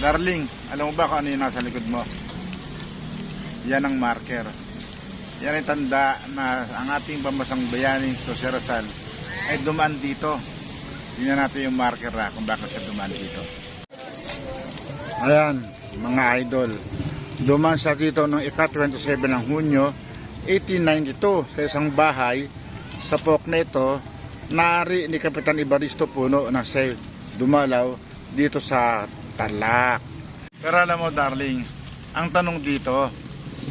Darling, alam mo ba kung ano yung nasa likod mo? Yan ang marker. Yan ang tanda na ang ating pambansang bayani, Jose Rizal, ay dumaan dito. Tingnan natin yung marker na kung bakit siya dumaan dito. Ayan, mga idol. Dumaan siya dito noong ika-27 ng Hunyo, 1892 sa isang bahay sa Pook na ito. Naari ni Kapitan Ibaristo Puno na siya dumalaw dito sa Tarlac. Pero alam mo darling, ang tanong dito,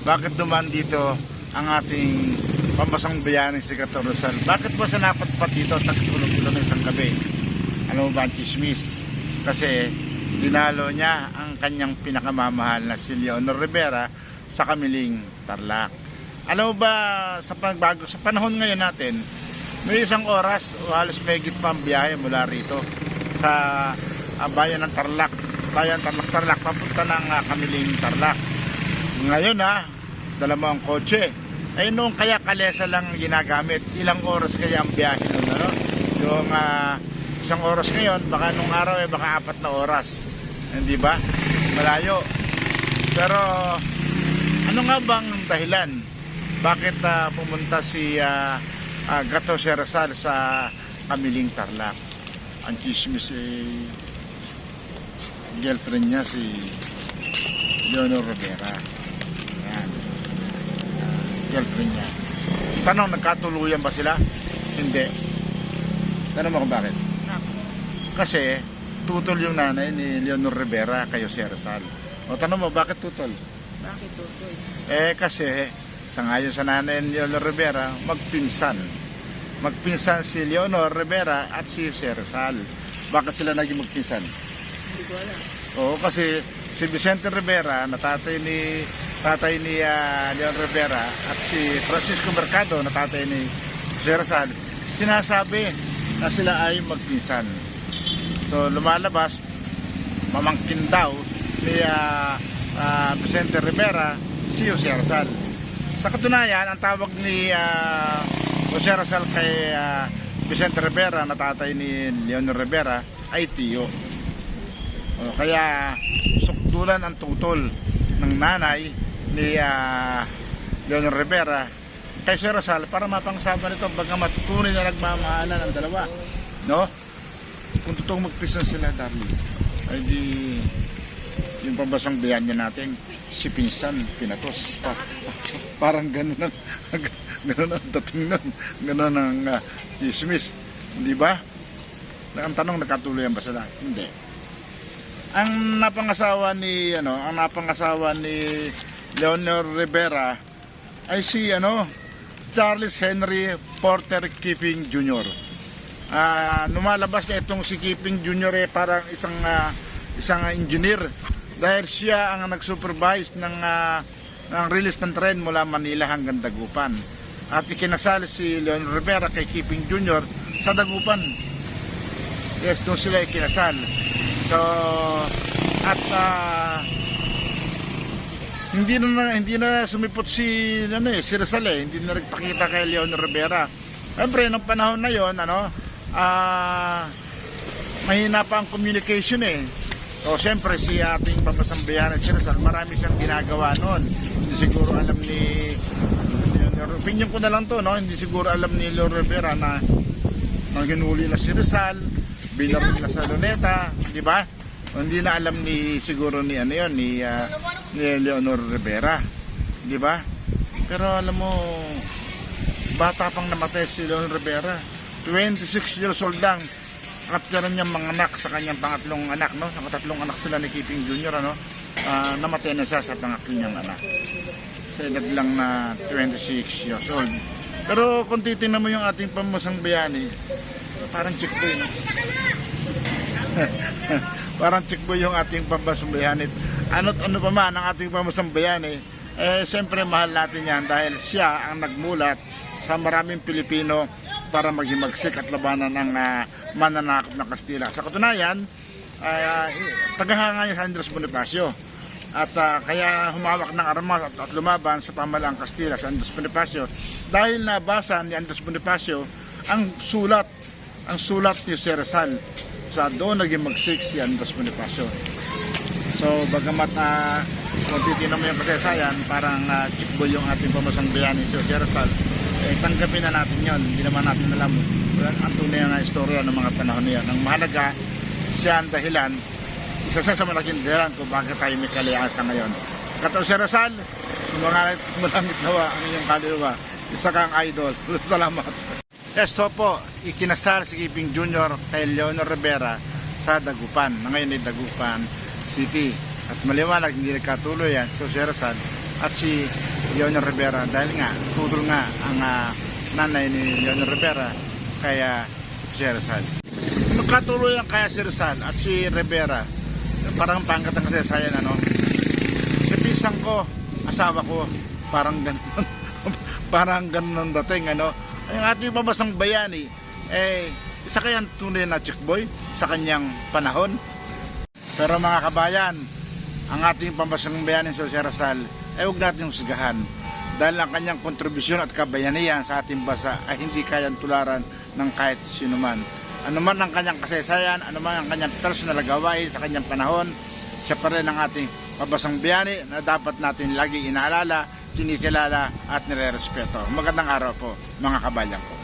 bakit dumaan dito ang ating pambansang bayani si Jose Rizal? Bakit po siya napatpat dito at nakitulog-tulog ng isang gabi? Ano ba ang chismis? Kasi dinalo niya ang kanyang pinakamamahal na si Leonor Rivera sa Kamiling, Tarlac. Alam mo ba sa pagbago sa panahon ngayon natin, may isang oras o halos mahigit pa ang biyahe mula rito sa bayan ng Tarlac, Tarlac papunta ng Kamiling, Tarlac. Ngayon dala mo ang kotse. Ay noong kaya kalesa lang ginagamit. Ilang oras kaya ang biyahe nun, ano? Yung isang oras ngayon, baka nung araw baka 4 na oras. Hindi ba? Malayo. Pero ano nga bang dahilan? Bakit pumunta si Jose Rizal sa Kamiling, Tarlac? Ang chismis girlfriend niya si Leonor Rivera. Ayan. Girlfriend niya. Tanong, nagkatuluyan ba sila? Hindi. Tanong mo kung bakit? Kasi tutol yung nanay ni Leonor Rivera kay Jose Rizal. O tanong mo, bakit tutol? Bakit tutol? Kasi sangayon sa nanay ni Leonor Rivera, magpinsan. Magpinsan si Leonor Rivera at si Jose Rizal. Bakit sila naging magpinsan? Hindi ko alam. Oo, kasi si Vicente Rivera na tatay ni Leon Rivera at si Francisco Mercado na tatay ni Jose Rizal, sinasabi na sila ay magpinsan. So lumalabas, mamangkin daw ni Vicente Rivera si Jose Rizal. Sa katunayan, ang tawag ni Jose Rizal kay Vicente Rivera na tatay ni Leon Rivera ay Tiyo. Kaya sukdulan ang tutol ng nanay ni Leonor Rivera kay Jose Rizal para mapangsama nito bagamat tunay na nagmamahalan ang dalawa, no? Kung totoong magpisa sila, darling, ay di yung pambansang bayani natin si pinsan pinatos parang ganun ang dating nun, ganun ang chismis, di ba? Ang tanong, nagkatuloyan ba sila? Hindi. Ang napangasawa ni Leonor Rivera ay si Charles Henry Porter Keeping Jr. Lumalabas na itong si Keeping Jr. Parang isang engineer dahil siya ang nag-supervise ng release ng tren mula Manila hanggang Dagupan. At ikinasal si Leonor Rivera kay Keeping Jr. sa Dagupan. Yes, doon sila ikinasal. So, at hindi na sumipot si Rizal, hindi na nagpakita kay Leonor Rivera. Siyempre, nung panahon na yon, mahina pa ang communication So, siyempre, si ating pambansang bayani si Rizal, marami siyang ginagawa noon. Hindi siguro alam ni Leonor, opinion ko na lang to, no? Hindi siguro alam ni Leonor Rivera na hinuli na si Rizal, binaril na sa luneta, di ba? Hindi na alam siguro ni Leonor Rivera, di ba? Pero alam mo, bata pang namatay si Leonor Rivera, 26 years old lang. At meron niyang mga anak sa kanyang pangatlong anak, no? Nakatatlong anak sila ni Keeping Jr., namatay na siya sa pangatlong niyang anak. Sa edad lang na 26 years old. Pero kung titingnan mo yung ating pambansang bayani, parang chick boy, no? Parang chick boy yung ating pambansang bayani. Ano't ano pa man ang ating pambansang bayani, siyempre mahal natin yan dahil siya ang nagmulat sa maraming Pilipino para maghimagsik at labanan ng mananakop ng Kastila. Sa katunayan, tagahanga niya sa Andres Bonifacio. At kaya humawak ng armas at lumaban sa pamalaang Kastila sa Andres Bonifacio dahil nabasa ni Andres Bonifacio ang sulat ni Jose Rizal. Sa doon naging magsik si Andres Bonifacio. So bagamat kung titignan mo yung kasaysayan, parang chick boy yung ating pamasang bayani si Jose Rizal, tanggapin na natin yon. Hindi naman natin alam ang tunay na istorya ng mga panahon niyan. Ang mahalaga, siya ang dahilan, isa sa malaking dahilan kung bakit tayo may kalihasa ngayon. Kato si Rizal, sumalangit nawa ang iyong kaluluwa. Isa kang idol. Salamat. Yes, so po, ikinasal si Kiping Jr. kay Leonor Rivera sa Dagupan, na ngayon ay Dagupan City. At maliwanag, hindi nagkatuloy yan si Jose Rizal at si Leonor Rivera dahil nga, tutol nga ang nanay ni Leonor Rivera kaya Jose Rizal. Magkatuloy ang kaya si Rizal at si Rivera, parang pangkat ang kasaysayan, ano? Si pisang ko, asawa ko, parang ganun. Parang ganun ang dating, ano? Ang ating pamasang bayani, isa kayang tunay na chick boy sa kanyang panahon. Pero mga kabayan, ang ating pamasang bayani sa Jose Rizal, huwag natin husgahan. Dahil ang kanyang kontribusyon at kabayanihan sa ating bansa ay hindi kayang tularan ng kahit sino man. Ano man ang kanyang kasaysayan, ano man ang kanyang personal na gawain sa kanyang panahon, siya pa rin ang ating pamasang bayani na dapat natin lagi inaalala, kinikilala at nire-respeto. Magandang araw po mga kabayan ko.